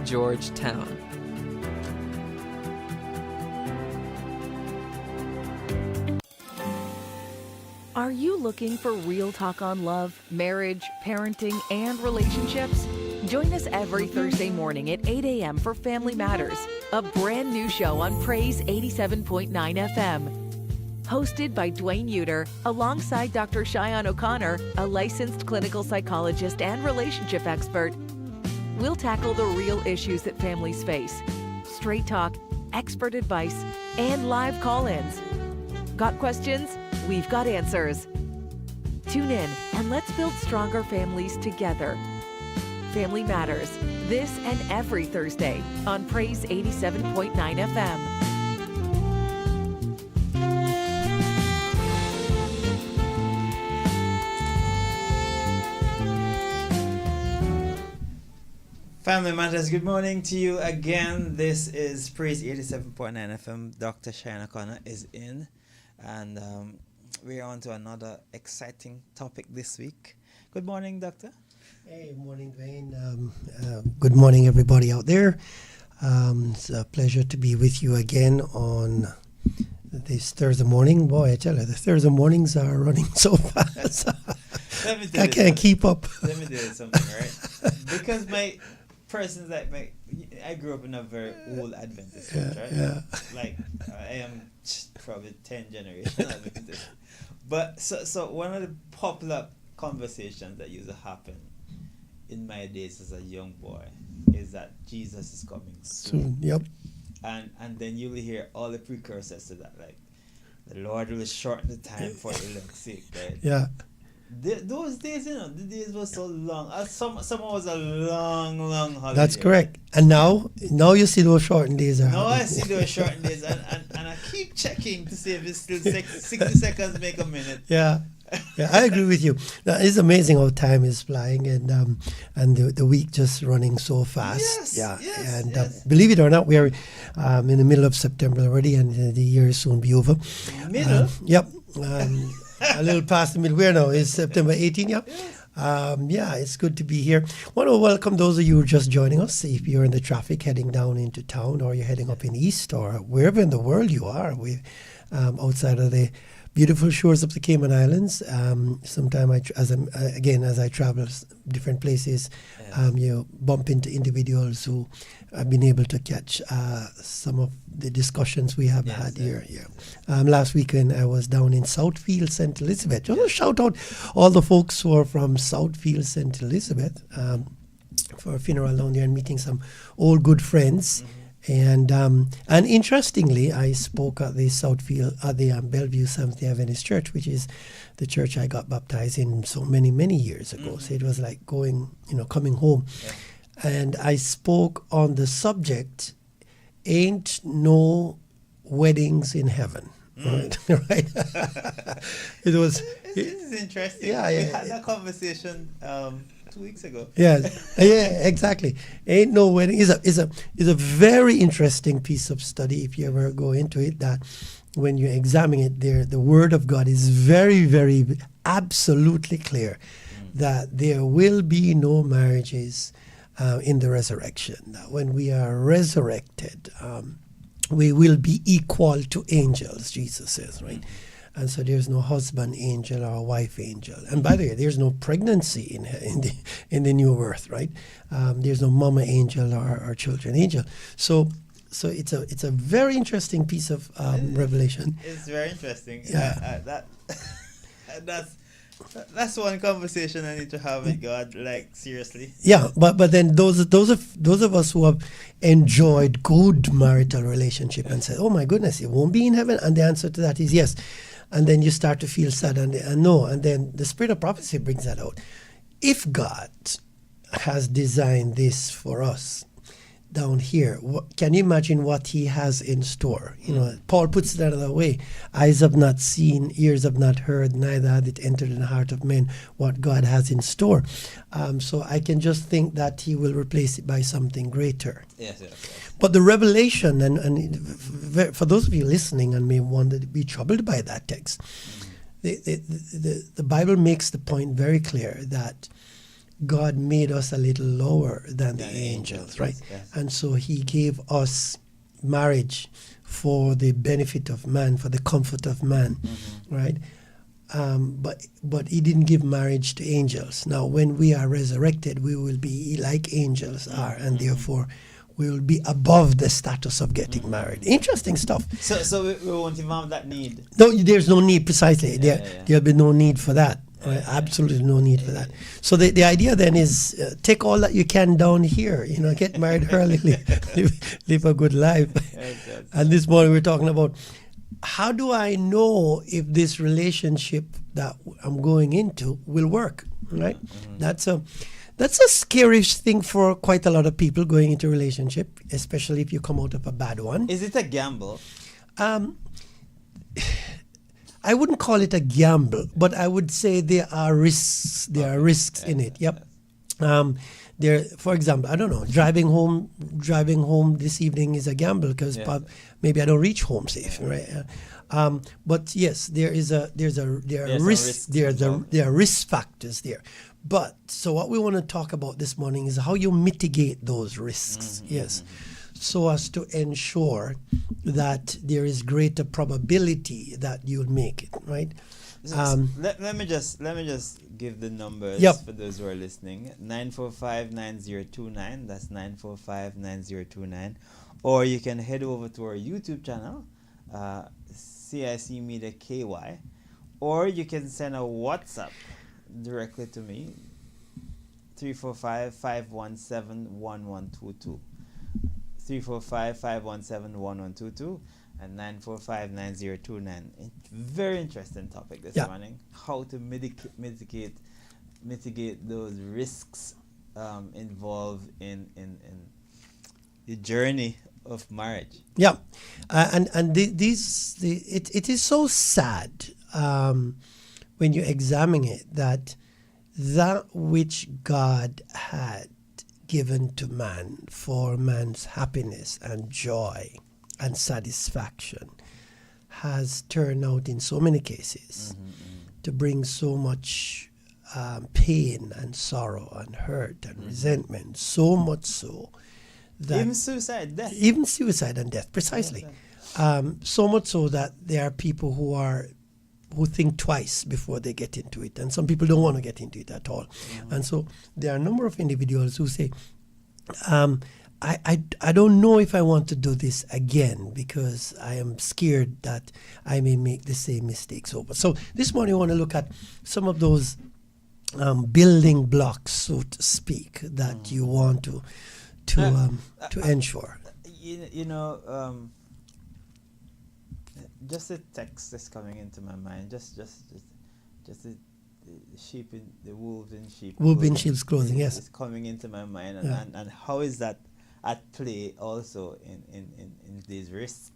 Georgetown. Are you looking for real talk on love, marriage, parenting, and relationships? Join us every Thursday morning at 8 a.m. for Family Matters, a brand new show on Praise 87.9 FM. Hosted by Dwayne Uter, alongside Dr. Cheyenne O'Connor, a licensed clinical psychologist and relationship expert. We'll tackle the real issues that families face. Straight talk, expert advice, and live call-ins. Got questions? We've got answers. Tune in and let's build stronger families together. Family Matters, this and every Thursday on Praise 87.9 FM. Family Matters, good morning to you again. This is Praise 87.9 FM. Dr. Cheyenne O'Connor is in, and we're on to another exciting topic this week. Good morning, Doctor. Hey, morning, Dwayne. Good morning, everybody out there. It's a pleasure to be with you again on this Thursday morning. Boy, I tell you, the Thursday mornings are running so fast. I can't keep up. Let me tell you something, right? Because I grew up in a very old Adventist church, right? Yeah. Like, I am probably 10 generations Adventist. But so one of the popular conversations that used to happen in my days as a young boy is that Jesus is coming soon. Yep. And then you will hear all the precursors to that, like the Lord will shorten the time for the elect's sake, right? Yeah. Those days, the days were so long. Summer was a long holiday. That's correct. And now you see those shortened days are Now I happening. see those shortened days, and I keep checking to see if it's still 60 seconds make a minute. Yeah, I agree with you. Now, it's amazing how time is flying, and the week just running so fast. Yes. Believe it or not, we are in the middle of September already, and the year will soon be over. Middle? Yep. A little past the middle. Where now? Is September 18? Yep. Yes. It's good to be here. Want to welcome those of you who are just joining us. If you're in the traffic heading down into town, or you're heading up in East, or wherever in the world you are, we outside of the beautiful shores of the Cayman Islands. Sometime as I travel different places, you bump into individuals who have been able to catch some of the discussions we have had here. Yeah. Last weekend I was down in Southfield, St. Elizabeth. Just shout out all the folks who are from Southfield, St. Elizabeth for a funeral down there and meeting some old good friends. Mm-hmm. And interestingly, I spoke at the Southfield, at the Bellevue Seventh-day Adventist Church, which is the church I got baptized in so many years ago. Mm-hmm. So it was like coming home. Yeah. And I spoke on the subject, ain't no weddings in heaven. Right? It was. This is interesting. Yeah. We had that conversation 2 weeks ago. Yeah, exactly. Ain't no wedding is a very interesting piece of study if you ever go into it. That when you examine it, the Word of God is very, very absolutely clear that there will be no marriages in the resurrection. That when we are resurrected, we will be equal to angels. Jesus says, right? And so there's no husband angel or wife angel. And by the way, there's no pregnancy in the new earth, right? There's no mama angel or children angel. So it's a very interesting piece of revelation. It's very interesting. Yeah. That's one conversation I need to have with God. Like, seriously. Yeah, but then those of us who have enjoyed good marital relationship and said, "Oh my goodness, it won't be in heaven," and the answer to that is yes. And then you start to feel sad and no. And then the spirit of prophecy brings that out. If God has designed this for us down here, can you imagine what he has in store? Paul puts it another way. Eyes have not seen, ears have not heard, neither hath it entered in the heart of men what God has in store. So I can just think that he will replace it by something greater. Yes. But the revelation, and for those of you listening and may want to be troubled by that text, the Bible makes the point very clear that God made us a little lower than the Than angels, angels, right? yes. And so he gave us marriage for the benefit of man, for the comfort of man, right? But he didn't give marriage to angels. Now, when we are resurrected, we will be like angels are, and therefore we will be above the status of getting married. Interesting stuff. So we won't even have that need. No, there's no need precisely. Yeah. There'll be no need for that. Right? Absolutely no need for that. So the idea then is take all that you can down here. Get married early, live a good life. Yes. And this morning we're talking about how do I know if this relationship that I'm going into will work, right? That's a scary thing for quite a lot of people going into a relationship, especially if you come out of a bad one. Is it a gamble? I wouldn't call it a gamble, but I would say there are risks. There are risks in it. Yep. For example, I don't know, driving home this evening is a gamble because maybe I don't reach home safe, right? But yes, there are risks. There are risk factors there. But so what we want to talk about this morning is how you mitigate those risks. Yes. So as to ensure that there is greater probability that you'll make it, right? Let me just give the numbers for those who are listening. 945-9029. That's 945-9029. Or you can head over to our YouTube channel, CIC Media KY, or you can send a WhatsApp directly to me, 345-517-1122. 345-517-1122 and 945-9029. Very interesting topic this morning. How to mitigate those risks involved in the journey of marriage. Yeah, it is so sad when you examine it that which God had given to man for man's happiness and joy and satisfaction has turned out in so many cases to bring so much pain and sorrow and hurt and resentment, so much so that even suicide and death, precisely. So much so that there are people who think twice before they get into it, and some people don't want to get into it at all. And so there are a number of individuals who say, I don't know if I want to do this again because I am scared that I may make the same mistakes over. So this morning I want to look at some of those building blocks, so to speak, that you want to ensure. Just a text that's coming into my mind. Just the sheep in the wolves in sheep. Wolf in sheep's clothing. Yes, it's coming into my mind, and how is that at play also in these risks?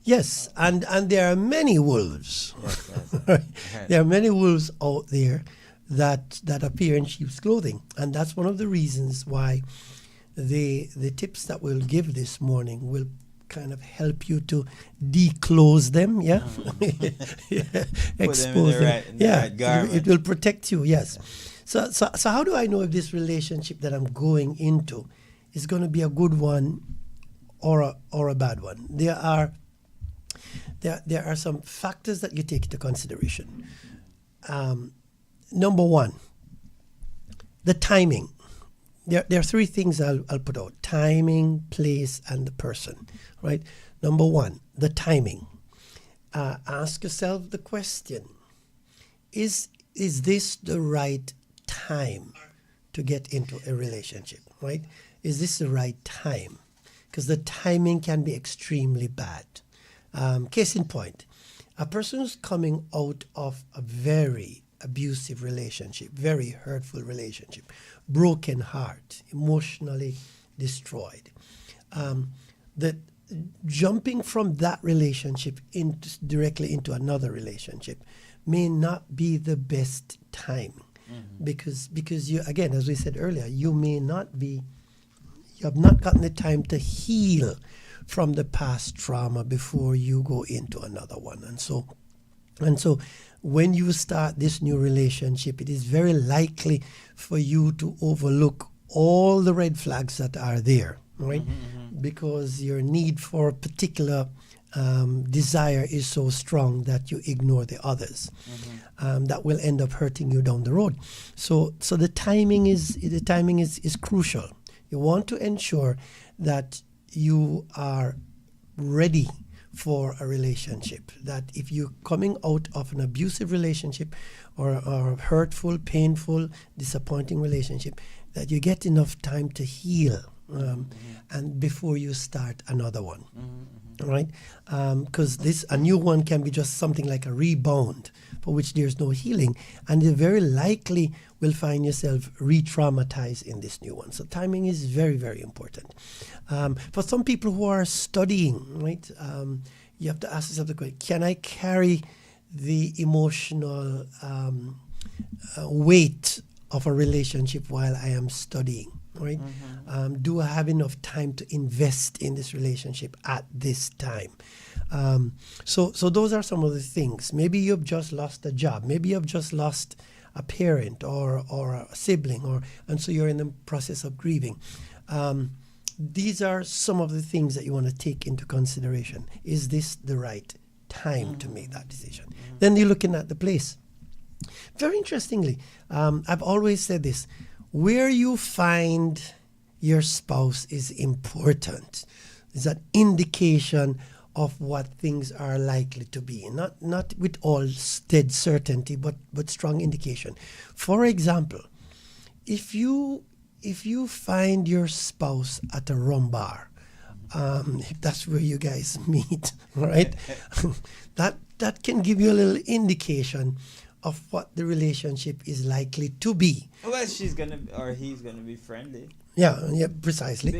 Yes, and there are many wolves. Yes. Right? There are many wolves out there that appear in sheep's clothing, and that's one of the reasons why the tips that we'll give this morning will kind of help you to declose them, expose them. It will protect you. Yes. So how do I know if this relationship that I'm going into is going to be a good one or a bad one? There are some factors that you take into consideration. Number one, the timing. There are three things I'll put out: timing, place, and the person. Right. Number one, the timing. Ask yourself the question: Is this the right time to get into a relationship? Right? Is this the right time? Because the timing can be extremely bad. Case in point, a person who's coming out of a very abusive relationship, very hurtful relationship, broken heart, emotionally destroyed. That jumping from that relationship directly into another relationship may not be the best time, because you, again, as we said earlier, you have not gotten the time to heal from the past trauma before you go into another one. And so And so when you start this new relationship, it is very likely for you to overlook all the red flags that are there, right? Because your need for a particular desire is so strong that you ignore the others. That will end up hurting you down the road. So the timing is crucial. You want to ensure that you are ready for a relationship. That if you're coming out of an abusive relationship or a hurtful, painful, disappointing relationship, that you get enough time to heal and before you start another one. Right? Because a new one can be just something like a rebound for which there's no healing, and you very likely will find yourself re-traumatized in this new one. So timing is very, very important. For some people who are studying, right, you have to ask yourself the question, can I carry the emotional weight of a relationship while I am studying? Right? Do I have enough time to invest in this relationship at this time? So those are some of the things. Maybe you've just lost a job. Maybe you've just lost a parent or a sibling, and so you're in the process of grieving. These are some of the things that you want to take into consideration. Is this the right time to make that decision? Then you're looking at the place. Very interestingly, I've always said this. Where you find your spouse is important. It's an indication of what things are likely to be. Not with all dead certainty, but strong indication. For example, if you find your spouse at a rum bar, if that's where you guys meet, right? that can give you a little indication of what the relationship is likely to be. Well, she's gonna or he's gonna be friendly. Yeah, precisely.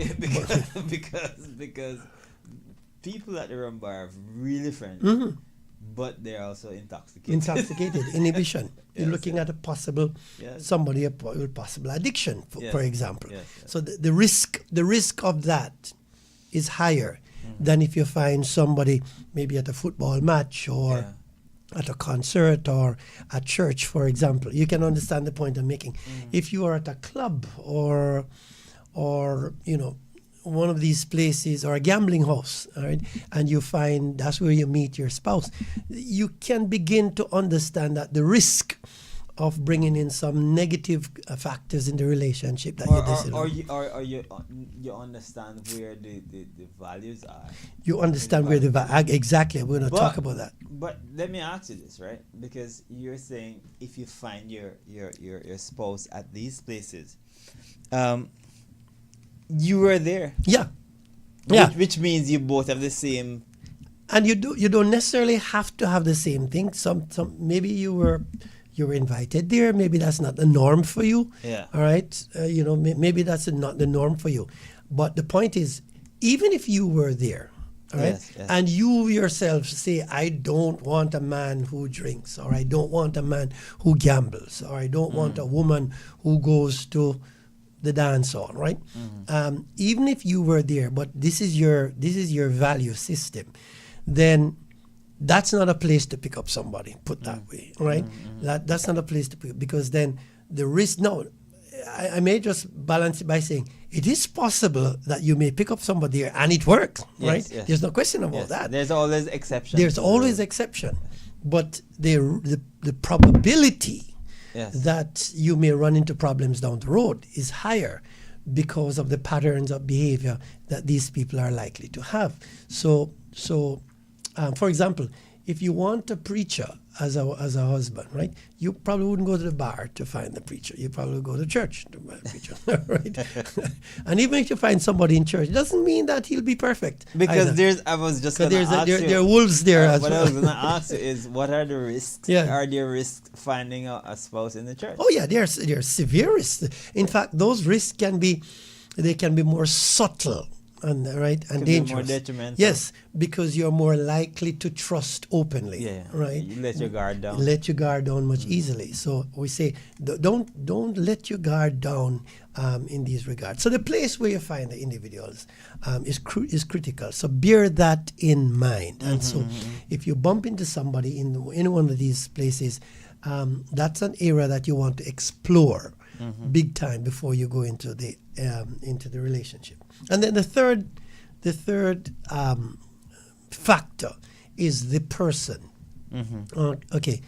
because people at the rum bar are really friendly, but they're also intoxicated. Inhibition. You're looking at a possible somebody with possible addiction, for example. So the risk of that is higher than if you find somebody maybe at a football match or at a concert or at church, for example. You can understand the point I'm making. If you are at a club or one of these places or a gambling house, all right, and you find that's where you meet your spouse, you can begin to understand that the risk of bringing in some negative factors in the relationship that you understand where the values are. You understand where exactly. We're going to talk about that. But let me ask you this, right? Because you're saying if you find your spouse at these places, you were there. Yeah. Which means you both have the same. And you don't necessarily have to have the same thing. Some maybe you were invited there. Maybe that's not the norm for you. Yeah. All right. Maybe that's not the norm for you. But the point is, even if you were there, all right, yes. and you yourself say, I don't want a man who drinks, or I don't want a man who gambles, or I don't want a woman who goes to the dance hall, right? Even if you were there, but this is your value system, then that's not a place to pick up somebody, put that way, right? That's not a place to pick up, because then the risk, I may just balance it by saying it is possible that you may pick up somebody there and it works, right? Yes. There's no question about that. There's always exceptions. There's always exception. But the probability that you may run into problems down the road is higher because of the patterns of behavior that these people are likely to have. So for example, if you want a preacher as a husband, right, you probably wouldn't go to the bar to find the preacher. You probably go to church to find the preacher, right? And even if you find somebody in church, it doesn't mean that he'll be perfect. Because there are wolves there as well. What I was going to ask you is, what are the risks? Yeah. Are there risks finding a spouse in the church? Oh yeah, there are severe risks. In fact, those risks can be more subtle and Could be dangerous. more detrimental. Yes, because you're more likely to trust openly. Yeah. Right. You let your guard down. Let your guard down much easily. So we say don't let your guard down in these regards. So the place where you find the individuals is critical. So bear that in mind. And so if you bump into somebody in one of these places, that's an area that you want to explore big time before you go into the relationship. And then the third factor is the person. Okay.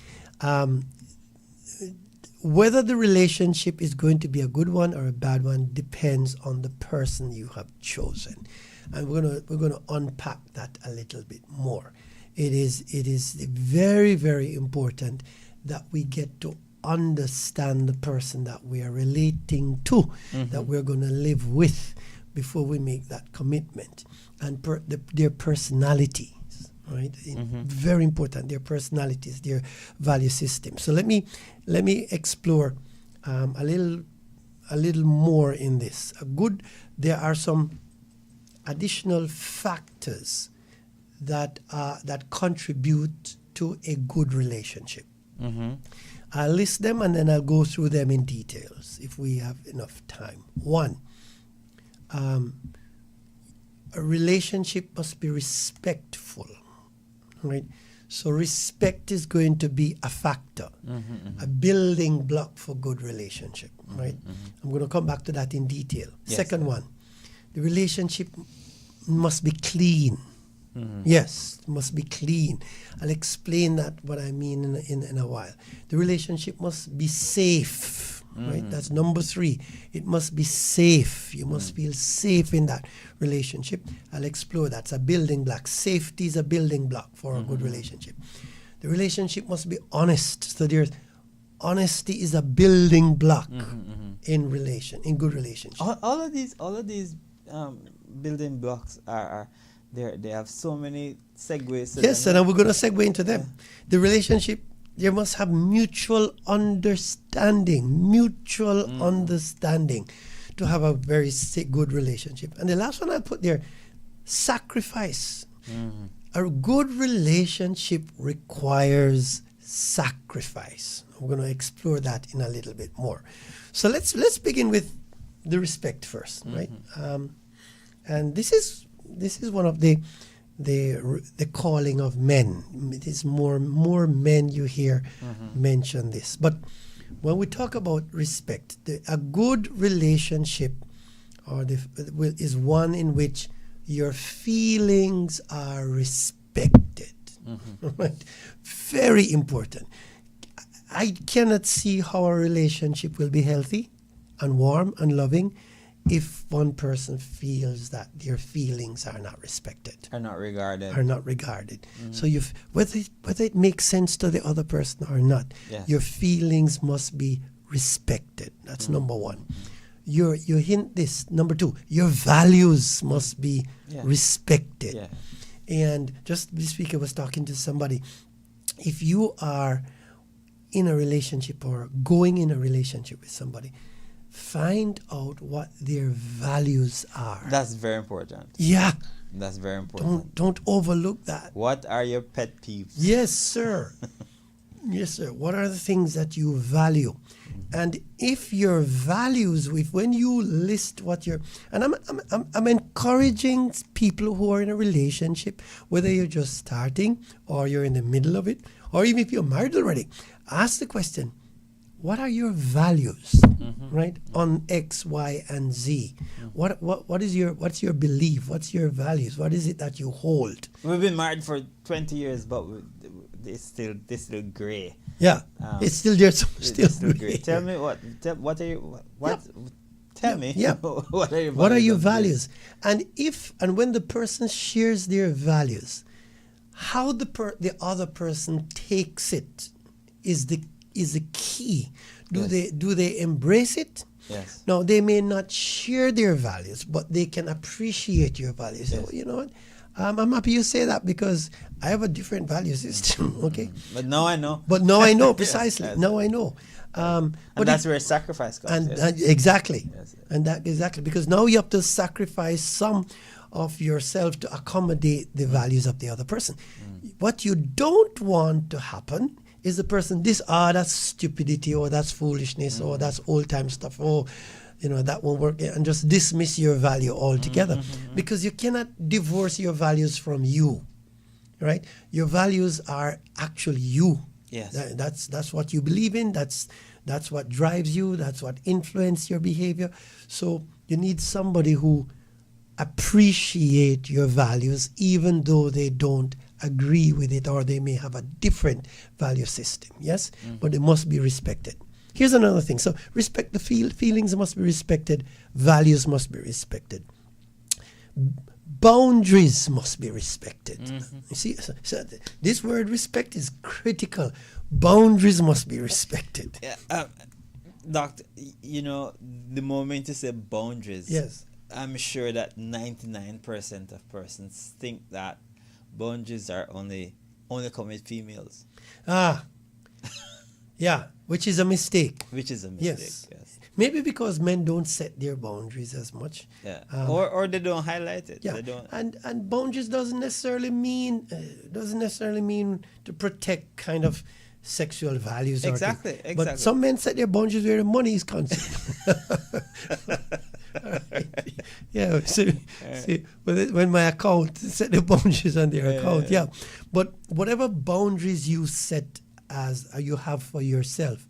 Whether the relationship is going to be a good one or a bad one depends on the person you have chosen, and we're gonna unpack that a little bit more. It is very, very important that we get to understand the person that we are relating to, that we're going to live with before we make that commitment, and their personalities, right? Very important. Their personalities, their value system. So let me explore a little more in this. There are some additional factors that contribute to a good relationship. I'll list them and then I'll go through them in details if we have enough time. One, a relationship must be respectful, right? So respect is going to be a factor, a building block for good relationship, right? I'm going to come back to that in detail. Yes, Second one, the relationship must be clean. Yes, it must be clean. I'll explain what I mean in a while. The relationship must be safe, right? That's number 3. It must be safe. You must feel safe in that relationship. I'll explore that. It's a building block. Safety is a building block for a good relationship. The relationship must be honest. So honesty is a building block in good relationship. All of these building blocks are they have so many segues. Yes, and we're going to segue into them. The relationship, there must have mutual understanding to have a very good relationship. And the last one I put there, sacrifice. A good relationship requires sacrifice. We're going to explore that in a little bit more. So let's begin with the respect first, right? And this is one of the calling of men. It is more men you hear mention this. But when we talk about respect, a good relationship is one in which your feelings are respected. Right? Very important. I cannot see how a relationship will be healthy and warm and loving if one person feels that their feelings are not respected, are not regarded. So whether it makes sense to the other person or not, your feelings must be respected. That's number 1. You hint this. Number 2, your values must be respected. Yeah. And just this week I was talking to somebody. If you are in a relationship or going in a relationship with somebody, find out what their values are. That's very important. Yeah. That's very important. Don't overlook that. What are your pet peeves? Yes, sir. Yes, sir. What are the things that you value? And if your values, when you list what your, and I'm encouraging people who are in a relationship, whether you're just starting or you're in the middle of it, or even if you're married already, ask the question, what are your values, right, on X, Y, and Z? What's your belief? What's your values? What is it that you hold? We've been married for 20 years, but it's still gray. Yeah, it's still there. Still gray. Tell me what are you? Tell me. Yeah. What are your values? And when the person shares their values, how the other person takes it is the key. Do they embrace it? Yes. Now, they may not share their values, but they can appreciate your values. Yes. So, you know what? I'm happy you say that because I have a different value system. Okay, But now I know. but now I know Yes, precisely. yes. Now I know. And that's where sacrifice comes. and, yes. and exactly, Yes, yes. and that exactly because now you have to sacrifice some of yourself to accommodate the values of the other person. What you don't want to happen is the person that's stupidity or that's foolishness or that's old time stuff or that won't work, and just dismiss your value altogether because you cannot divorce your values from you, right? Your values are actually you. Yes. That's what you believe in. That's what drives you. That's what influences your behavior. So you need somebody who appreciate your values even though they don't agree with it or they may have a different value system. Yes, but they must be respected. Here's another thing. So respect the feelings must be respected. Values must be respected. Boundaries must be respected. You see, so this word respect is critical. Boundaries must be respected. Yeah, Doctor, the moment you say boundaries, Yes. I'm sure that 99% of persons think that boundaries are only come with females, Yeah, which is a mistake. which is a mistake. Yes. Yes. Maybe because men don't set their boundaries as much. Yeah. Um, Or they don't highlight it. Yeah, They don't. and boundaries doesn't necessarily mean to protect kind of sexual values. Exactly, Or things. exactly. But some men set their boundaries where the money is concerned. Alright. Yeah. See, when my account set the boundaries on their account. Yeah, but whatever boundaries you set as you have for yourself.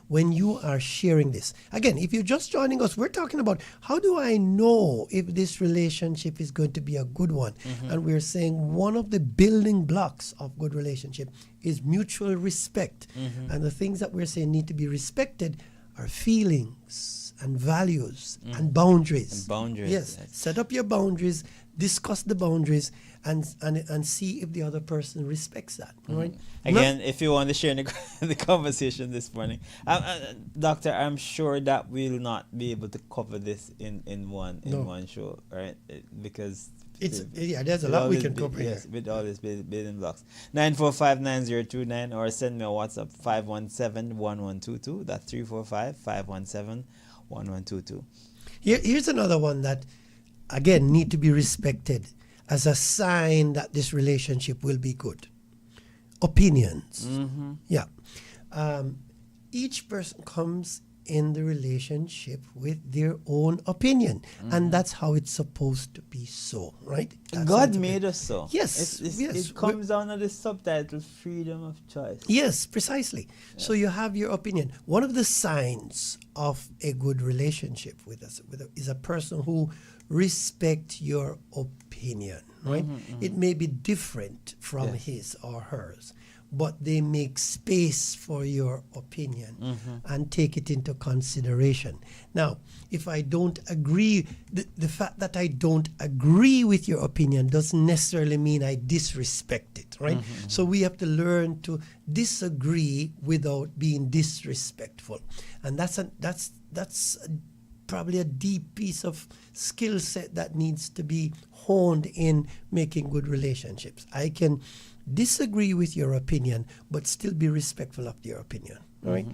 When you are sharing this, again, if you're just joining us, we're talking about how do I know if this relationship is going to be a good one? And we're saying one of the building blocks of good relationship is mutual respect. And the things that we're saying need to be respected are feelings and values and boundaries. And boundaries, Yes. yes. Set up your boundaries, discuss the boundaries, and see if the other person respects that. Right? Again, if you want to share the conversation this morning, Doctor, I'm sure that we'll not be able to cover this in one show, right? Because there's a lot we can cover here. Yes, with all these building blocks. 945-9029 or send me a WhatsApp 517-1122. That's 345-517-1122. Here's another one that, again, need to be respected as a sign that this relationship will be good. Opinions. Yeah. Each person comes in the relationship with their own opinion. And that's how it's supposed to be so, right? That's how God it's made us so. Yes, yes. It comes down to the subtitle, freedom of choice. Yes, precisely. So you have your opinion. One of the signs of a good relationship is a person who respects your opinion, right? It may be different from his or hers, but they make space for your opinion and take it into consideration. Now, if I don't agree, the fact that I don't agree with your opinion doesn't necessarily mean I disrespect it, right? So we have to learn to disagree without being disrespectful. And that's probably a deep piece of skill set that needs to be honed in making good relationships. I can disagree with your opinion, but still be respectful of your opinion. Right?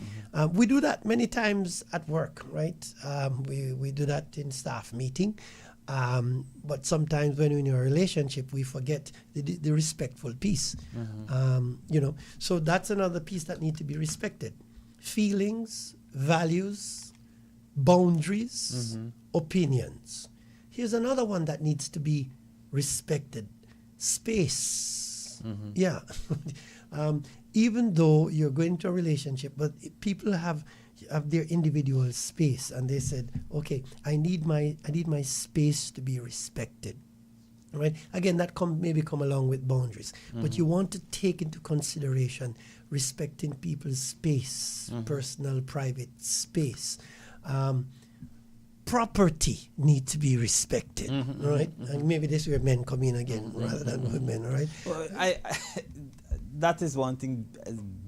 We do that many times at work, right? We do that in staff meeting. But sometimes when we're in a relationship, we forget the respectful piece. So that's another piece that needs to be respected. Feelings, values, boundaries, opinions. Here's another one that needs to be respected. Space. Yeah. Even though you're going to a relationship, but people have their individual space, and they said, okay, I need my space to be respected. Right? Again, that maybe come along with boundaries, but you want to take into consideration respecting people's space, personal, private space. Property needs to be respected, right? And maybe this is where men come in again rather than women, right? Well, I that is one thing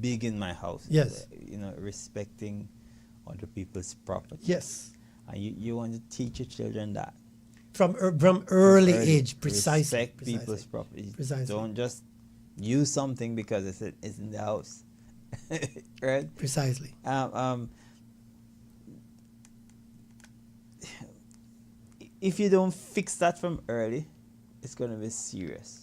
big in my house. Yes. Respecting other people's property. Yes. And you want to teach your children that. from early age, precisely. Respect people's property. Precisely. Don't just use something because it's in the house, right? Precisely. If you don't fix that from early, it's going to be serious.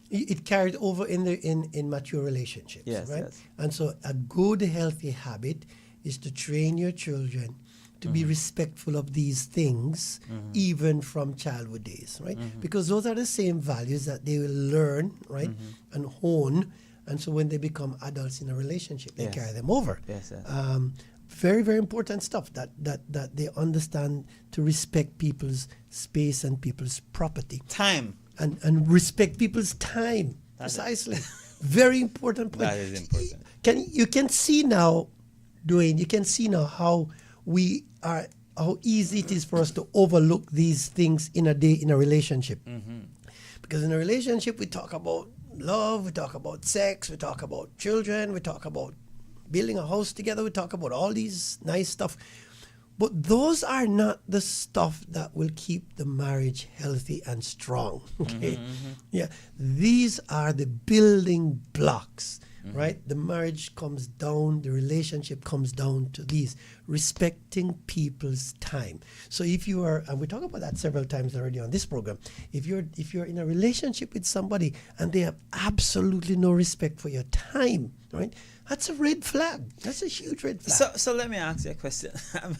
It carried over in mature relationships, Yes, right? yes. And so a good, healthy habit is to train your children to be respectful of these things, even from childhood days, right? Because those are the same values that they will learn, right, and hone. And so when they become adults in a relationship, they Yes. carry them over. Yes, yes. Very, very important stuff that they understand to respect people's space and people's property. Time. And respect people's time. That's it. Precisely. Very important point. That is important. You can see now, Dwayne, you can see now how easy it is for us to overlook these things in a relationship. Because in a relationship we talk about love, we talk about sex, we talk about children, we talk about building a house together, we talk about all these nice stuff. But those are not the stuff that will keep the marriage healthy and strong. Okay? Yeah. These are the building blocks, right? The marriage comes down, the relationship comes down to these, respecting people's time. So if you are, and we talk about that several times already on this program, if you're in a relationship with somebody and they have absolutely no respect for your time, right? That's a red flag. That's a huge red flag. So let me ask you a question.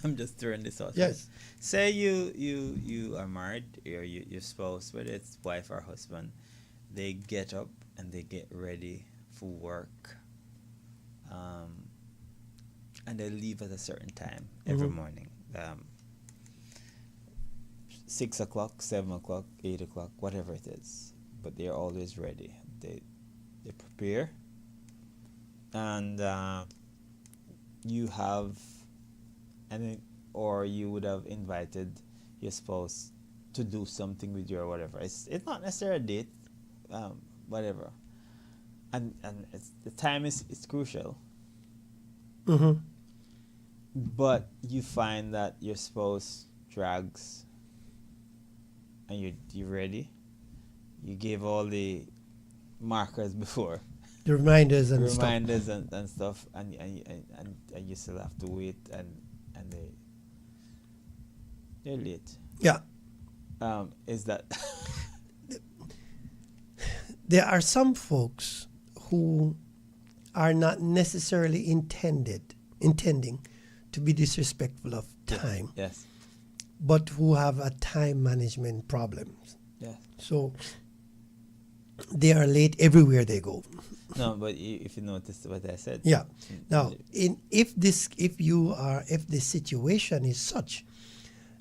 I'm just throwing this out. Yes. Say you are married, or your spouse, whether it's wife or husband, they get up and they get ready for work, and they leave at a certain time every morning, 6 o'clock, 7 o'clock, 8 o'clock, whatever it is, but they're always ready. They prepare, and you have, or you would have invited your spouse to do something with you or whatever. It's not necessarily a date, whatever. And the time is crucial. But you find that your spouse drags, and you're ready. You gave all the markers before, The reminders and reminders and stuff, and you still have to wait, and they're late. Yeah. Is that There are some folks who are not necessarily intending to be disrespectful of time, yes, but who have a time management problems. yes. So they are late everywhere they go. No, but if you noticed what I said, Yeah. Now, if the situation is such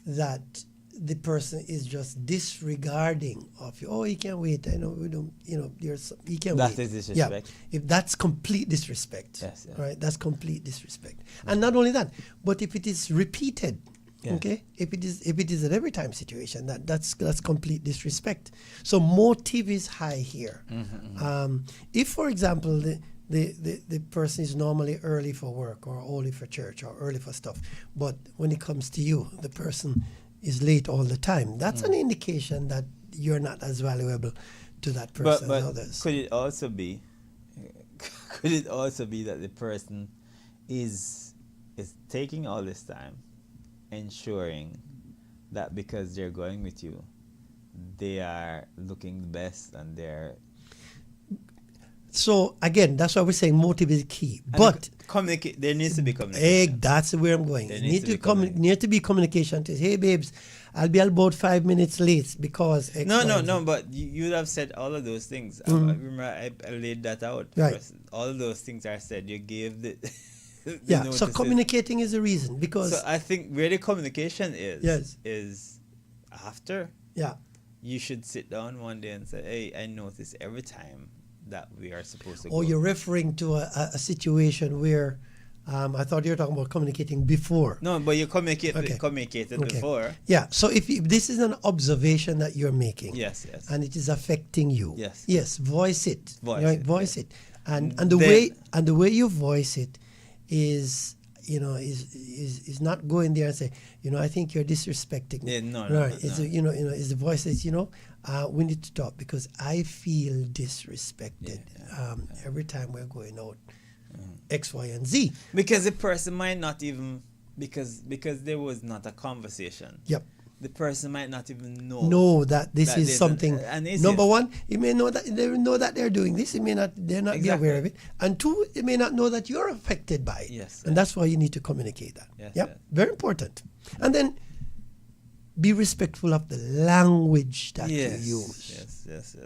that the person is just disregarding of you, oh, he can wait. I know we don't. He can that wait. is disrespect. Yeah. If that's complete disrespect, Yes, yes. right? That's complete disrespect. And not only that, but if it is repeated, Yes. okay, if it is an every time situation, that's complete disrespect. So motive is high here. If, for example, the person is normally early for work or early for church or early for stuff, but when it comes to you, the person is late all the time, that's an indication that you're not as valuable to that person But as others. could it also be that the person is taking all this time, ensuring that because they're going with you, they are looking the best, and they're So again, that's why we're saying motive is key. and But communicate. There needs to be communication. that's where I'm going. There It needs need to be communication. To say, hey, babes, I'll be about 5 minutes late because X, Y, and Z." No. But you would have said all of those things. I remember I laid that out. Right. First. All of those things are said. You gave the the Yeah. So notices. communicating is the reason because So I think where the communication is, Yes. is after. yeah. You should sit down one day and say, hey, I notice every time that we are supposed to Or go. you're referring to a situation where I thought you were talking about communicating before. No, but you Okay. communicated Okay. before. Yeah. So if this is an observation that you're making, Yes. and it is affecting you, Yes. voice it. Voice right? it, Voice yeah. it. And Then- the way you voice it is is not going there and say, I think you're disrespecting me. Yeah, no. It's it's the voice says, we need to talk because I feel disrespected every time we're going out. X, Y, and Z. Because the person might not even because there was not a conversation. Yep. The person might not even know that this that is there's something. Number it? one, you may know that they're doing this. They're not be aware of it. And two, they may not know that you're affected by it. Yes. And that's why you need to communicate that. Yes, Yep. yes. Very important. And then be respectful of the language that you use. Yes.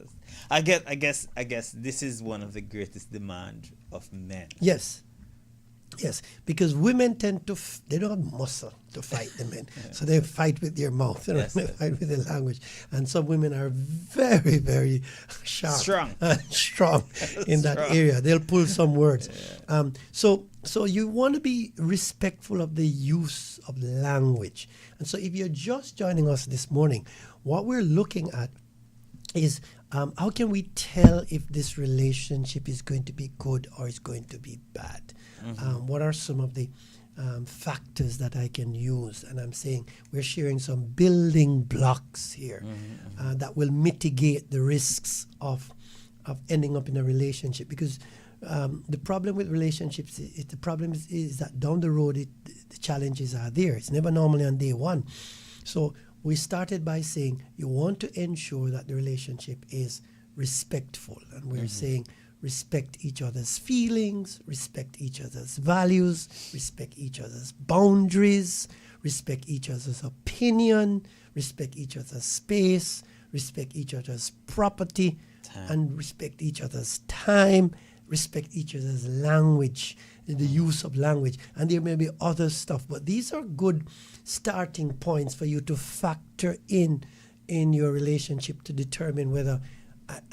I guess this is one of the greatest demand of men. Yes, because women tend to, they don't have muscle to fight the men. So they fight with their mouth, they fight with their language. And some women are very, very sharp. Strong in that area. They'll pull some words. So you want to be respectful of the use of language. And so if you're just joining us this morning, what we're looking at is how can we tell if this relationship is going to be good or is going to be bad? What are some of the factors that I can use? And I'm saying we're sharing some building blocks here that will mitigate the risks of ending up in a relationship. Because the problem with relationships, the problem is that down the road, the challenges are there. It's never normally on day one. So we started by saying you want to ensure that the relationship is respectful. And we're saying respect each other's feelings, respect each other's values, respect each other's boundaries, respect each other's opinion, respect each other's space, respect each other's property, and respect each other's time, respect each other's language, the use of language. And there may be other stuff, but these are good starting points for you to factor in your relationship to determine whether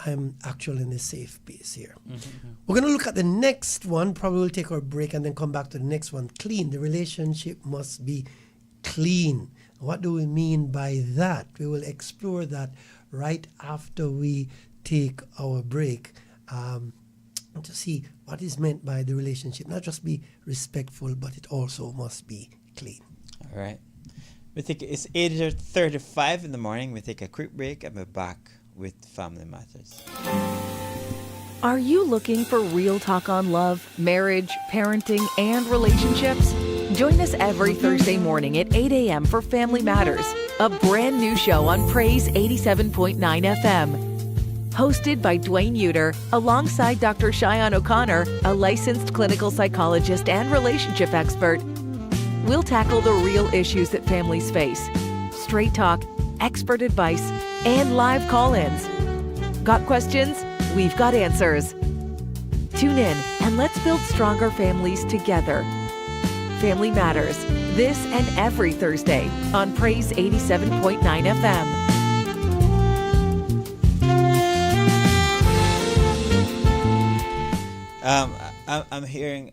I'm actually in a safe place here. We're going to look at the next one. Probably we'll take our break and then come back to the next one. Clean. The relationship must be clean. What do we mean by that? We will explore that right after we take our break to see what is meant by the relationship. Not just be respectful, but it also must be clean. All right. It's 8:35 in the morning. We take a quick break and we're back with Family Matters. Are you looking for real talk on love, marriage, parenting, and relationships? Join us every Thursday morning at 8 a.m. for Family Matters, a brand new show on Praise 87.9 FM. Hosted by Dwayne Uter, alongside Dr. Cheyenne O'Connor, a licensed clinical psychologist and relationship expert. We'll tackle the real issues that families face. Straight talk, expert advice, and live call-ins. Got questions? We've got answers. Tune in and let's build stronger families together. Family Matters, this and every Thursday on Praise 87.9 FM.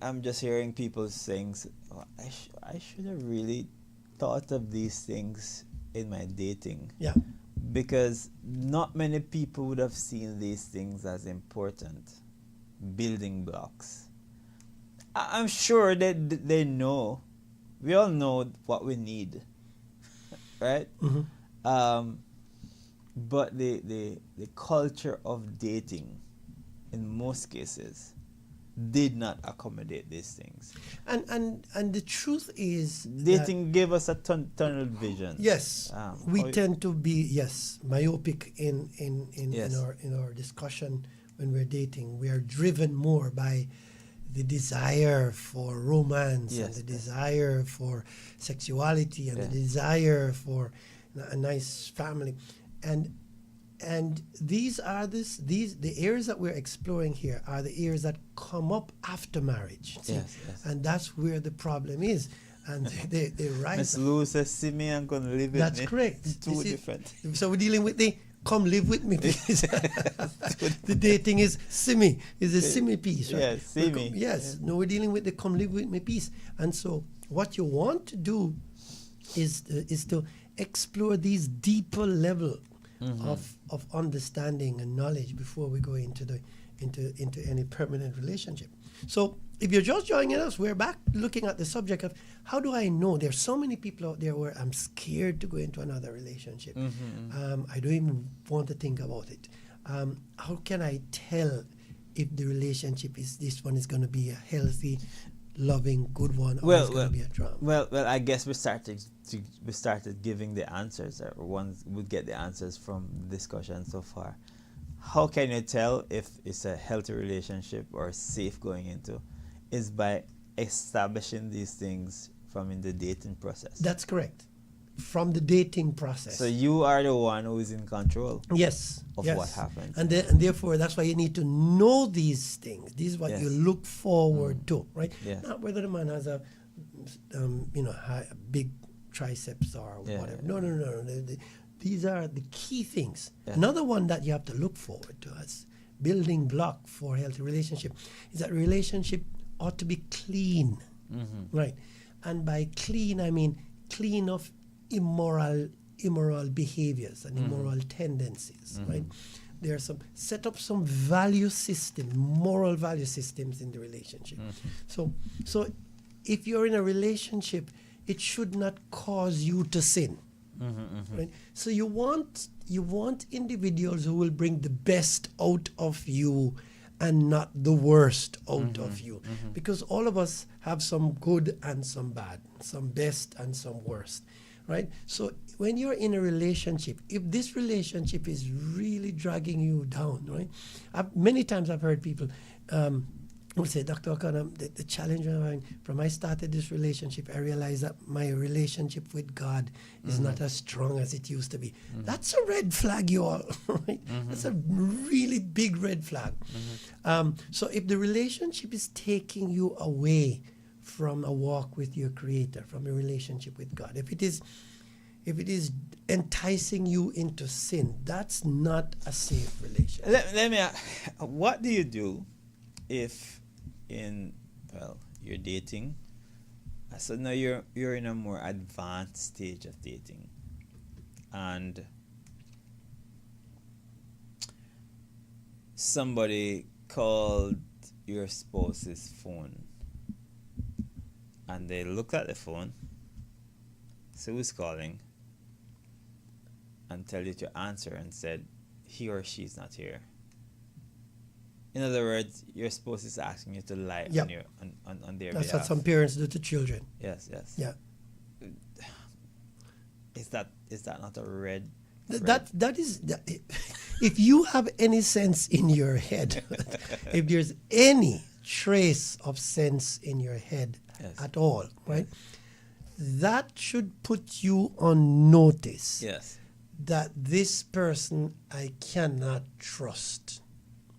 I'm just hearing people saying, I should have really thought of these things in my dating. Yeah. Because not many people would have seen these things as important building blocks. I'm sure that they know. We all know what we need, right? But the culture of dating, in most cases, did not accommodate these things. And the truth is dating gave us a tunnel vision. Yes, we tend to be myopic in Yes. our discussion when we're dating. We are driven more by the desire for romance and the desire for sexuality and the desire for a nice family, and these are the areas that we're exploring here are the areas that come up after marriage. And that's where the problem is. And they rise. Miss Lou says, "See me, I'm gonna live with me." That's correct. It's too different. So we're dealing with the come live with me piece. The dating is simi, is a simi piece, right? Yes, simi. Yes. No, we're dealing with the come live with me piece. And so what you want to do is to explore these deeper level of understanding and knowledge before we go into into any permanent relationship. So if you're just joining us, we're back looking at the subject of how do I know? There's so many people out there where I'm scared to go into another relationship. I don't even want to think about it. How can I tell if the relationship this one is going to be a healthy, loving, good one, or it's going to be a drama? Well, I guess we started giving the answers, or ones we get the answers from the discussion so far. How can you tell if it's a healthy relationship or safe going into? Is by establishing these things from in the dating process. That's correct. From the dating process. So you are the one who is in control. Yes. Of yes. what happens. And therefore, that's why you need to know these things. This is what Yes. you look forward to, right? Yes. Not whether the man has a, a big triceps or Yeah, whatever. yeah. No. These are the key things. Yeah. Another one that you have to look forward to as building block for a healthy relationship is that relationship ought to be clean, right? And by clean, I mean clean of immoral behaviors and immoral tendencies, right? There are set up some value system, moral value systems in the relationship. So if you're in a relationship, it should not cause you to sin. Right? So you want individuals who will bring the best out of you and not the worst out of you, because all of us have some good and some bad, some best and some worst, right? So when you're in a relationship, if this relationship is really dragging you down, right? Many times I've heard people will say, Dr. O'Connor, the challenge I'm having, from I started this relationship, I realized that my relationship with God is not as strong as it used to be. That's a red flag, you all, right? That's a really big red flag. So if the relationship is taking you away from a walk with your Creator, from a relationship with God, if it is enticing you into sin, that's not a safe relationship. Let me ask, what do you do if you're dating, so now you're in a more advanced stage of dating, and somebody called your spouse's phone and they looked at the phone, so who's calling, and tell you to answer and said he or she's not here. In other words, your spouse is asking you to lie Yep. on their That's behalf. what some parents do to children. Yes. Yeah. Is that not a red? That is, if you have any sense in your head, if there's any trace of sense in your head Yes. at all, right? That should put you on notice Yes. that this person I cannot trust.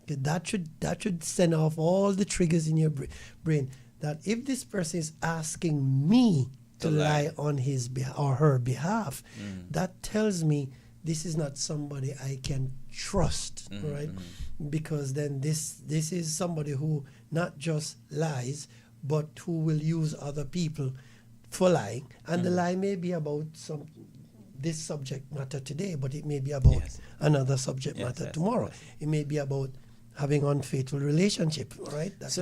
That should send off all the triggers in your brain. That if this person is asking me to lie on his or her behalf, that tells me this is not somebody I can trust, right? Because then this is somebody who not just lies, but who will use other people for lying. And the lie may be about this subject matter today, but it may be about another subject matter tomorrow. It may be about having unfaithful relationship, right? That's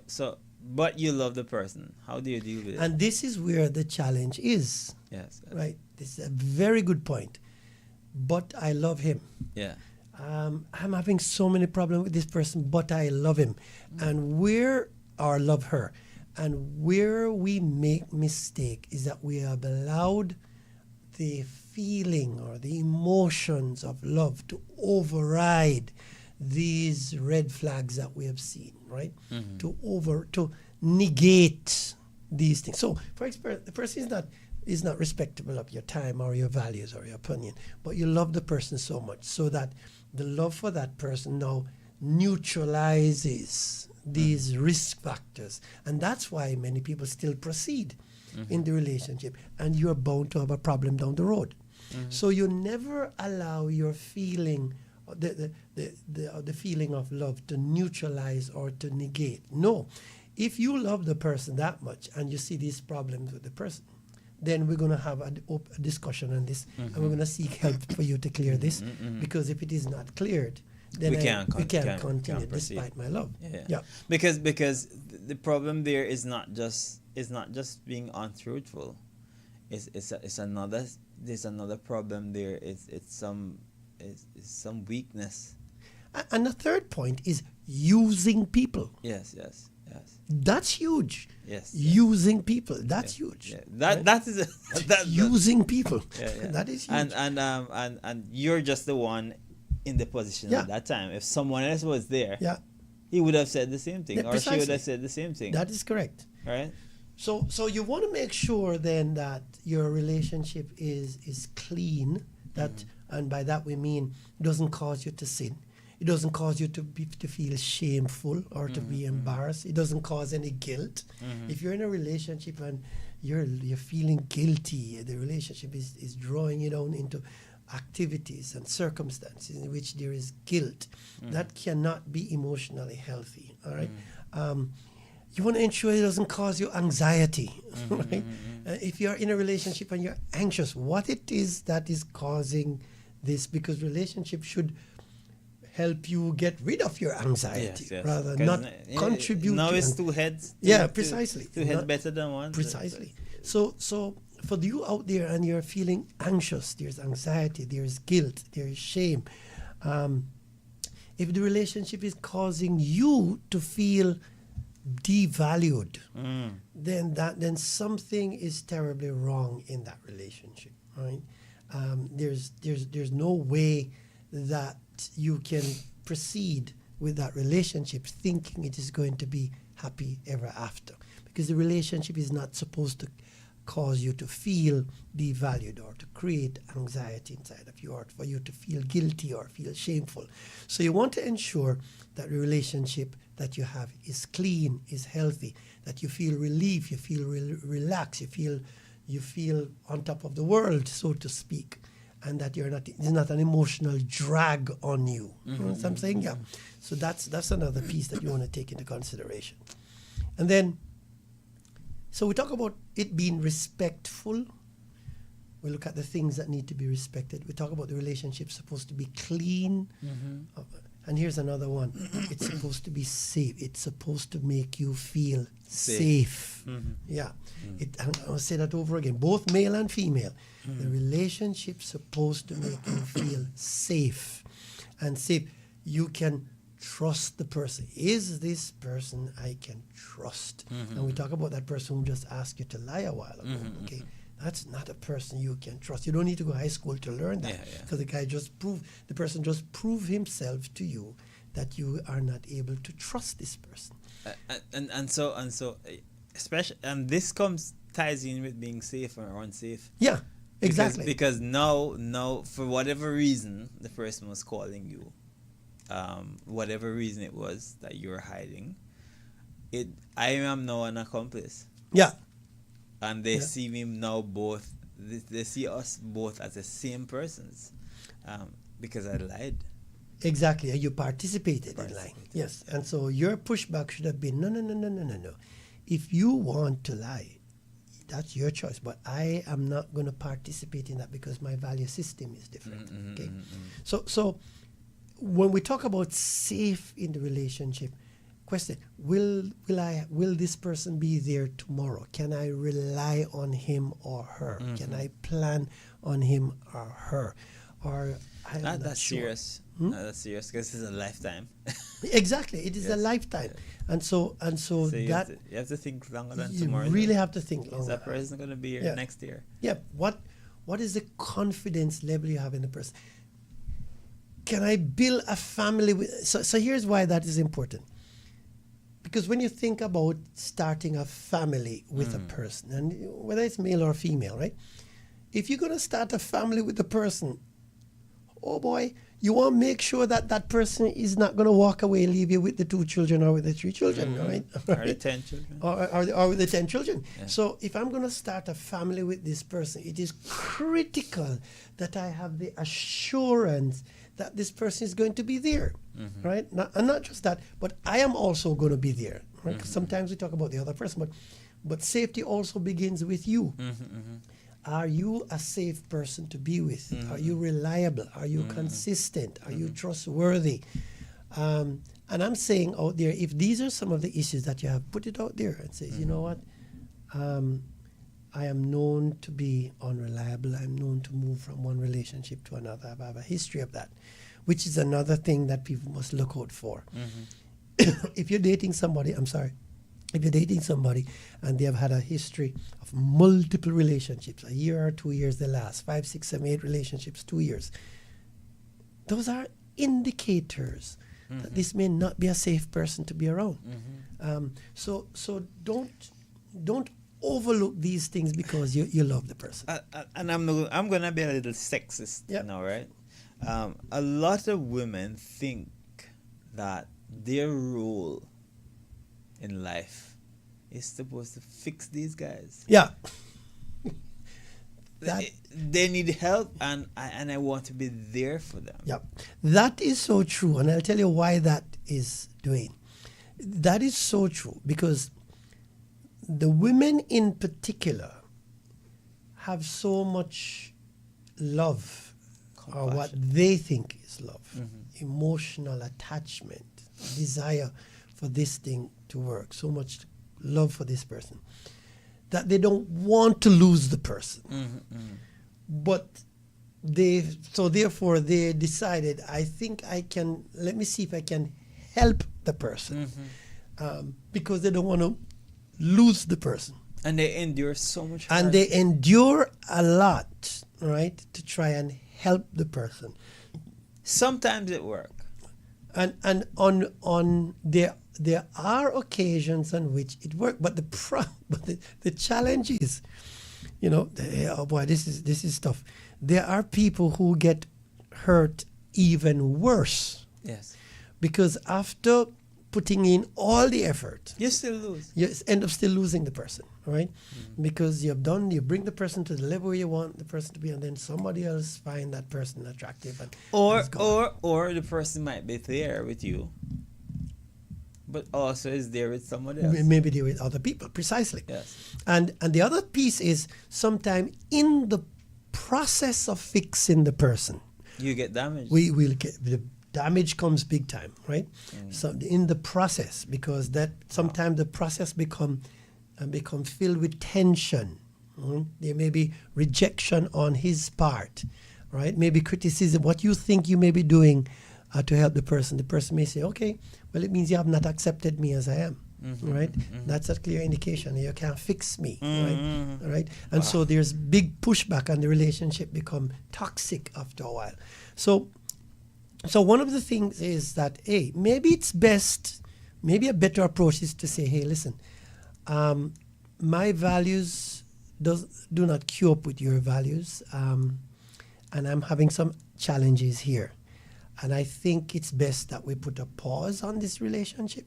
So, but you love the person. How do you deal with it? And this is where the challenge is. Yes. Right? This is a very good point. But I love him. Yeah. I'm having so many problems with this person, but I love him. And love her. And where we make mistake is that we have allowed the feeling or the emotions of love to override these red flags that we have seen, right? To negate these things. So, for example, the person is not respectable of your time or your values or your opinion, but you love the person so much so that the love for that person now neutralizes these risk factors, and that's why many people still proceed in the relationship, and you're bound to have a problem down the road. So you never allow your feeling, the feeling of love, to neutralize or to negate. No, if you love the person that much and you see these problems with the person, then we're going to have a discussion on this, and we're going to seek help for you to clear this, because if it is not cleared, then we can't continue can't proceed. despite my love. Yeah. Yeah. Because the problem there is not just being untruthful. It's another there's another problem there. It's some weakness. And the third point is using people. Yes. That's huge. Yes. Using people. That's huge. Yeah. right? That is Using people. Yeah. That is huge. And you're just the one in the position Yeah. at that time. If someone else was there, yeah, he would have said the same thing, Yeah, or she would precisely. have said the same thing. that is correct. Right? So you want to make sure then that your relationship is clean. That and by that we mean it doesn't cause you to sin. It doesn't cause you to feel shameful or to be embarrassed. It doesn't cause any guilt. If you're in a relationship and you're feeling guilty, the relationship is drawing you down into activities and circumstances in which there is guilt. That cannot be emotionally healthy. All right. You want to ensure it doesn't cause you anxiety. Right? If you're in a relationship and you're anxious, what it is that is causing this? Because relationship should help you get rid of your anxiety Yes. rather 'Cause not contribute. Now to it's an- two heads. Yeah, precisely. Two heads Not- better than one. Precisely. So for you out there and you're feeling anxious, there's anxiety, there's guilt, there's shame. If the relationship is causing you to feel devalued, then something is terribly wrong in that relationship, right? There's no way that you can proceed with that relationship thinking it is going to be happy ever after, because the relationship is not supposed to cause you to feel devalued or to create anxiety inside of you or for you to feel guilty or feel shameful. So you want to ensure that the relationship that you have is clean, is healthy, that you feel relief, you feel relaxed, you feel on top of the world, so to speak, and that it's not an emotional drag on you. You know what I'm saying? Yeah. So that's another piece that you want to take into consideration. And then, so we talk about it being respectful. We look at the things that need to be respected. We talk about the relationship supposed to be clean. And here's another one. It's supposed to be safe. It's supposed to make you feel safe. Yeah. I'll say that over again. Both male and female. The relationship's supposed to make you feel safe. And safe. You can trust the person. Is this person I can trust? And we talk about that person who just asked you to lie a while ago. Okay. That's not a person you can trust. You don't need to go to high school to learn that. Because the person just proved himself to you that you are not able to trust this person. And so especially, and this ties in with being safe or unsafe. Yeah, exactly. Because now for whatever reason the person was calling you, whatever reason it was that you were hiding, I am now an accomplice. Yeah. And they see me now both. They see us both as the same persons, because I lied. Exactly, you participated in lying. Yes, and so your pushback should have been no. If you want to lie, that's your choice. But I am not going to participate in that because my value system is different. Okay, so when we talk about safe in the relationship, question: Will this person be there tomorrow? Can I rely on him or her? Can I plan on him or her? Or that's serious. That's serious because it's a lifetime. Exactly, it is a lifetime, and so you that have to think longer than you tomorrow. really have to think longer. Is that person going to be here next year? Yeah. What is the confidence level you have in the person? Can I build a family with? So here's why that is important. Because when you think about starting a family with a person, and whether it's male or female, right? If you're going to start a family with the person, oh boy, you want to make sure that that person is not going to walk away and leave you with the 2 children or with the 3 children, right? Or the 10 children. Or with the 10 children. Yeah. So if I'm going to start a family with this person, it is critical that I have the assurance that this person is going to be there, right? And not just that, but I am also going to be there. Right? Sometimes we talk about the other person, but safety also begins with you. Are you a safe person to be with? Are you reliable? Are you consistent? Are you trustworthy? And I'm saying out there, if these are some of the issues that you have, put it out there and say, you know what, I am known to be unreliable. I'm known to move from one relationship to another. I have a history of that, which is another thing that people must look out for. If you're dating somebody, if you're dating somebody and they have had a history of multiple relationships, a year or 2 years, they last 5, 6, 7, 8 relationships, 2 years. Those are indicators that this may not be a safe person to be around. So don't overlook these things because you love the person. And I'm gonna be a little sexist now, right? A lot of women think that their role in life is supposed to fix these guys. Yeah. They need help, and I want to be there for them. Yeah, that is so true, and I'll tell you why that is, Dwayne. That is so true because the women in particular have so much love, or what they think is love, emotional attachment, desire for this thing to work, so much love for this person, that they don't want to lose the person. But therefore they decided, I think let me see if I can help the person, because they don't want to lose the person. And they endure so much And hardship. they endure a lot, right, to try and help the person. Sometimes it works. And on there are occasions on which it works, but the challenge is, oh boy, this is tough. There are people who get hurt even worse. Yes. Because after putting in all the effort, You still lose. you end up still losing the person, right? Because you bring the person to the level you want the person to be, and then somebody else find that person attractive, and it's gone. Or the person might be there with you, but also is there with someone else. Maybe they're with other people, precisely. Yes. And the other piece is sometime in the process of fixing the person, You get damaged. we will get the damage comes big time, right? So in the process, because that sometimes the process become filled with tension. There may be rejection on his part, right? Maybe criticism, what you think you may be doing to help the person. The person may say, okay, well, it means you have not accepted me as I am, right? That's a clear indication you can't fix me, right? And so there's big pushback, and the relationship become toxic after a while. So one of the things is that, hey, maybe a better approach is to say, hey, listen, my values do not queue up with your values, and I'm having some challenges here. And I think it's best that we put a pause on this relationship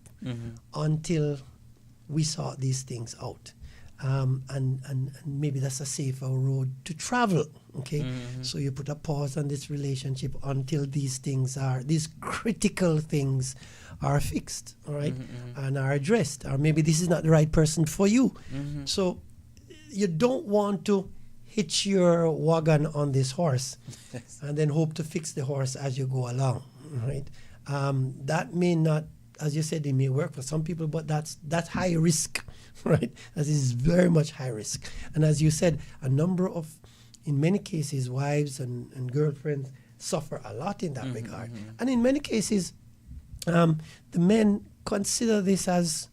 until we sort these things out. And maybe that's a safer road to travel, okay? So you put a pause on this relationship until these critical things are fixed, all right, and are addressed. Or maybe this is not the right person for you. So you don't want to hitch your wagon on this horse and then hope to fix the horse as you go along, right? That may not, as you said, it may work for some people, but that's high risk, right? That is very much high risk. And as you said, in many cases, wives and girlfriends suffer a lot in that regard. And in many cases, the men consider this as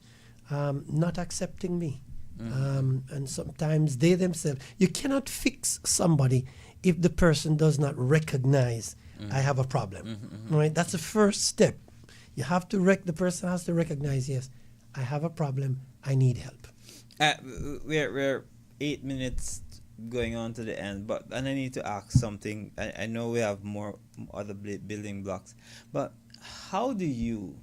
not accepting me. And sometimes they themselves, you cannot fix somebody if the person does not recognize I have a problem, right? That's the first step. You have to the person has to recognize, yes, I have a problem, I need help. We're 8 minutes going on to the end, and I need to ask something. I know we have more other building blocks, but how do you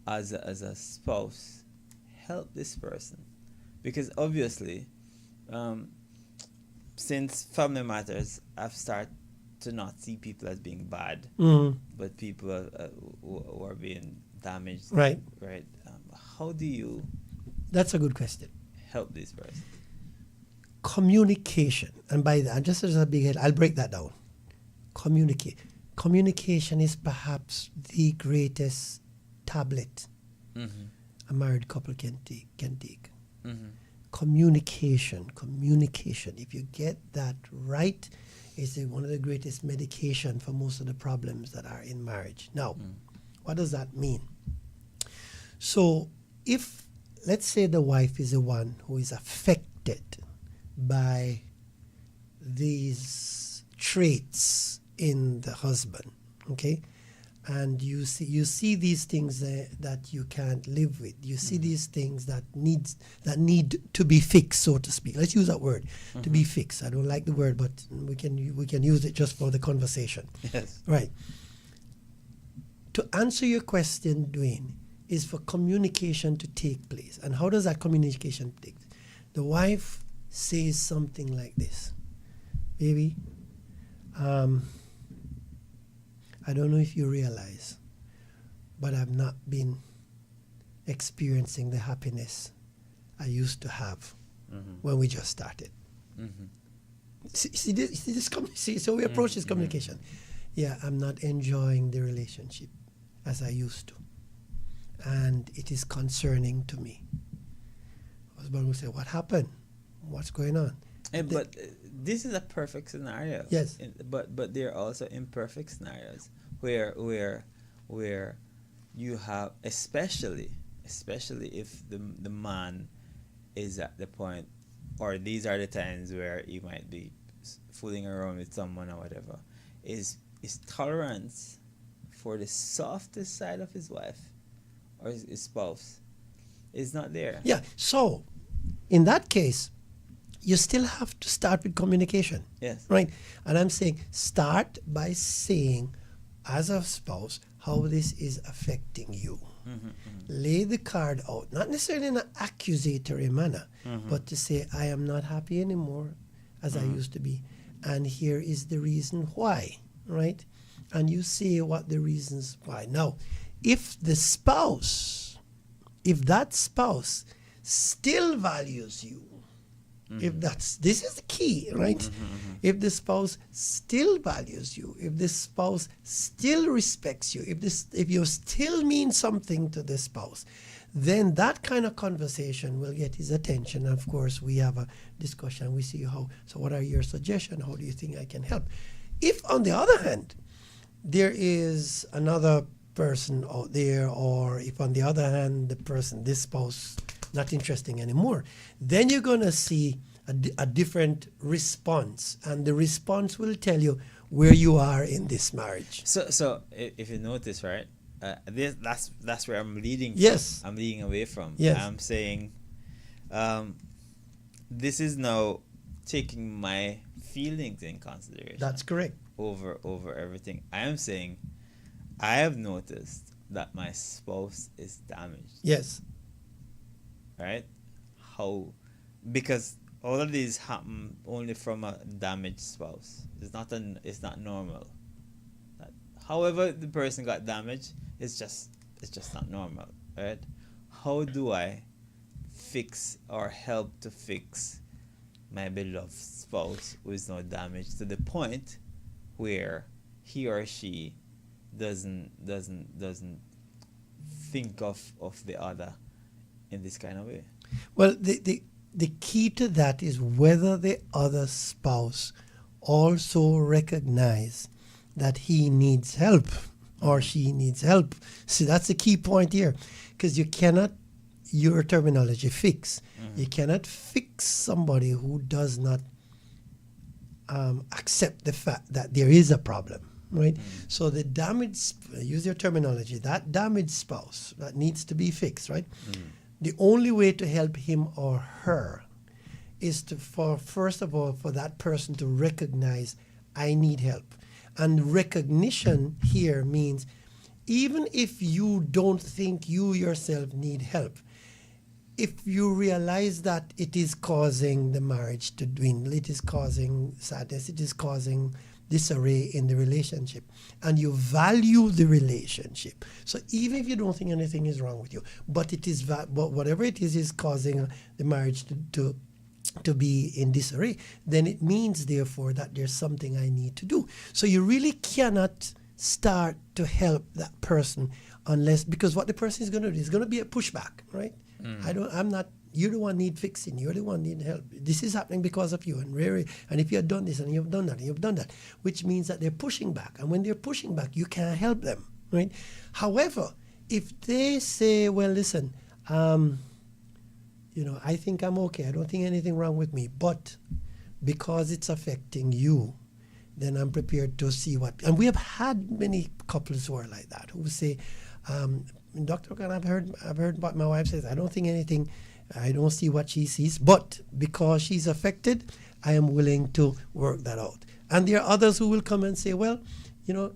as a spouse help this person? Because obviously, since Family Matters, I've started to not see people as being bad, but people who are being damaged. Right. Right. How do you That's a good question. help this person? Communication. And by that, just as a big head, I'll break that down. communicate. Communication is perhaps the greatest tablet Mm-hmm. a married couple can take. Mm-hmm. Communication. If you get that right, it's one of the greatest medication for most of the problems that are in marriage. Now, what does that mean? So, if, let's say the wife is the one who is affected by these traits in the husband, okay? And you see these things that you can't live with. You see these things that need to be fixed, so to speak. Let's use that word, to be fixed. I don't like the word, but we can use it just for the conversation. Yes. Right. To answer your question, Dwayne, is for communication to take place. And how does that communication take place? The wife says something like this: "Baby, I don't know if you realize, but I've not been experiencing the happiness I used to have when we just started." Mm-hmm. So we approach this communication. Yeah, I'm not enjoying the relationship as I used to, and it is concerning to me. Husband will say, "What happened? What's going on?" But this is a perfect scenario. Yes. But there are also imperfect scenarios where you have, especially if the man is at the point, or these are the times where he might be fooling around with someone or whatever, is tolerance for the softest side of his wife or his spouse is not there. Yeah. So, in that case, you still have to start with communication. Yes. Right? And I'm saying start by saying, as a spouse, how this is affecting you. Mm-hmm. Lay the card out, not necessarily in an accusatory manner, but to say, I am not happy anymore as I used to be. And here is the reason why. Right? And you say what the reasons why. Now, if that spouse still values you, this is the key, right? If the spouse still values you, if the spouse still respects you, if you still mean something to the spouse, then that kind of conversation will get his attention. And of course, we have a discussion. We see so what are your suggestions? How do you think I can help? If, on the other hand, there is another person out there, or if on the other hand, this spouse, not interesting anymore, then you're going to see a different response, and the response will tell you where you are in this marriage. So if you notice, right, that's where I'm leading from. Yes. I'm leading away from. Yes. I'm saying this is now taking my feelings in consideration. That's correct. Over everything. I am saying I have noticed that my spouse is damaged. Yes. Right? Because all of these happen only from a damaged spouse. It's not normal. However the person got damaged, it's just not normal, right? How do I fix or help to fix my beloved spouse who is now damaged to the point where he or she doesn't think of the other in this kind of way? Well, the key to that is whether the other spouse also recognize that he needs help or she needs help. See, that's the key point here, because you cannot, your terminology, fix. You cannot fix somebody who does not accept the fact that there is a problem, right? So the damaged, use your terminology, that damaged spouse that needs to be fixed, right? The only way to help him or her is first of all, for that person to recognize, I need help. And recognition here means, even if you don't think you yourself need help, if you realize that it is causing the marriage to dwindle, it is causing sadness, it is causing disarray in the relationship, and you value the relationship. So even if you don't think anything is wrong with you, but it is, but whatever it is causing the marriage to to be in disarray, then it means, therefore, that there's something I need to do. So you really cannot start to help that person unless, because what the person is going to do is going to be a pushback, right? You're the one need fixing, you're the one need help. This is happening because of you, and if you have done this and you've done that and you've done that, which means that they're pushing back. And when they're pushing back, you can't help them, right? However, if they say, well, listen, I think I'm okay. I don't think anything wrong with me. But because it's affecting you, then I'm prepared to see what. And we have had many couples who are like that, who say, Dr. Khan, I've heard what my wife says. I don't think anything. I don't see what she sees. But because she's affected, I am willing to work that out. And there are others who will come and say, well,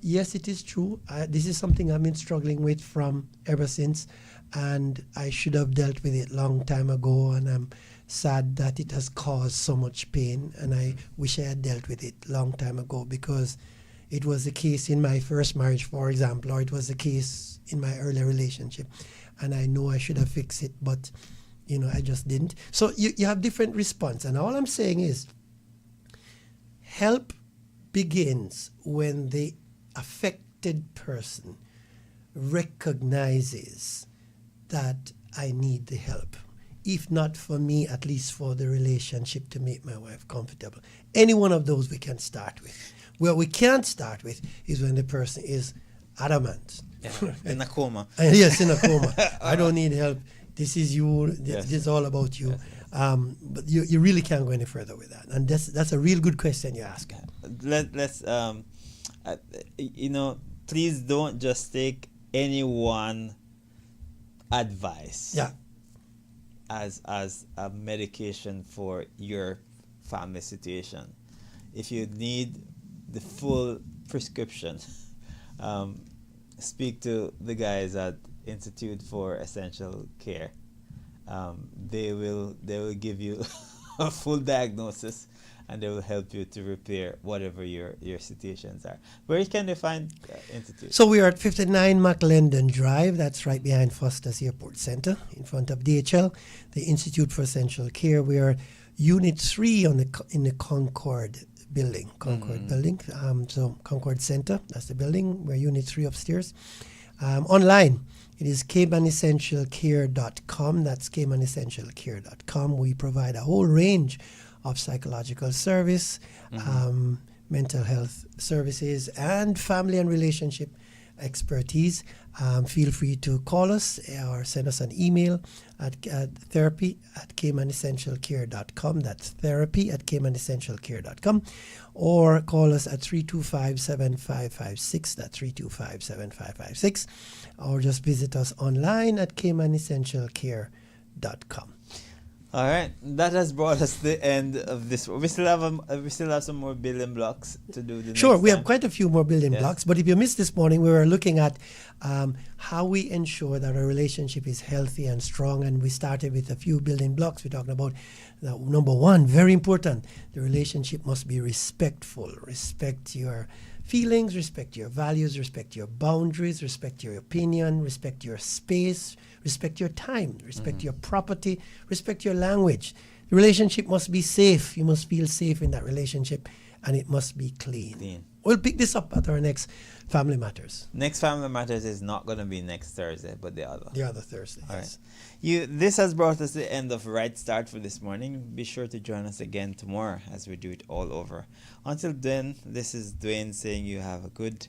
yes, it is true. This is something I've been struggling with from ever since. And I should have dealt with it long time ago, and I'm sad that it has caused so much pain, and I wish I had dealt with it long time ago, because it was the case in my first marriage, for example, or it was the case in my earlier relationship, and I know I should have fixed it, but I just didn't. So you have different response, and all I'm saying is help begins when the affected person recognizes that I need the help. If not for me, at least for the relationship, to make my wife comfortable. Any one of those we can start with. Where we can't start with is when the person is adamant. Yeah, in a coma. Yes, in a coma. I don't need help. This is you. Yes. This is all about you. Yes. But you really can't go any further with that. And that's a real good question you ask. Let's please don't just take any one advice as a medication for your family situation. If you need the full prescription, speak to the guys at Institute for Essential Care. They will give you a full diagnosis, and they will help you to repair whatever your situations are. Where can they find Institute? So we are at 59 McLendon Drive. That's right behind Foster's Airport Center, in front of DHL, the Institute for Essential Care. We are Unit 3 in the Concord building. Building. So Concord Center, that's the building. We're Unit 3 upstairs. Online, it is caymanessentialcare.com. That's caymanessentialcare.com. We provide a whole range of psychological service, mental health services, and family and relationship expertise. Feel free to call us or send us an email at therapy@caymanessentialcare.com. That's therapy@caymanessentialcare.com. Or call us at 325-7556. That's 325-7556. Or just visit us online at caymanessentialcare.com. All right, that has brought us to the end of this. We still have some more building blocks to do. Sure, we have quite a few more building blocks. But if you missed this morning, we were looking at how we ensure that our relationship is healthy and strong. And we started with a few building blocks. We're talking about number one, very important. The relationship must be respectful. Respect your feelings, respect your values, respect your boundaries, respect your opinion, respect your space, respect your time, respect your property, respect your language. The relationship must be safe. You must feel safe in that relationship, and it must be clean. We'll pick this up at our next Family Matters. Next Family Matters is not going to be next Thursday, but the other. The other Thursday, All yes. Right. This has brought us to the end of Right Start for this morning. Be sure to join us again tomorrow as we do it all over. Until then, this is Dwayne saying you have a good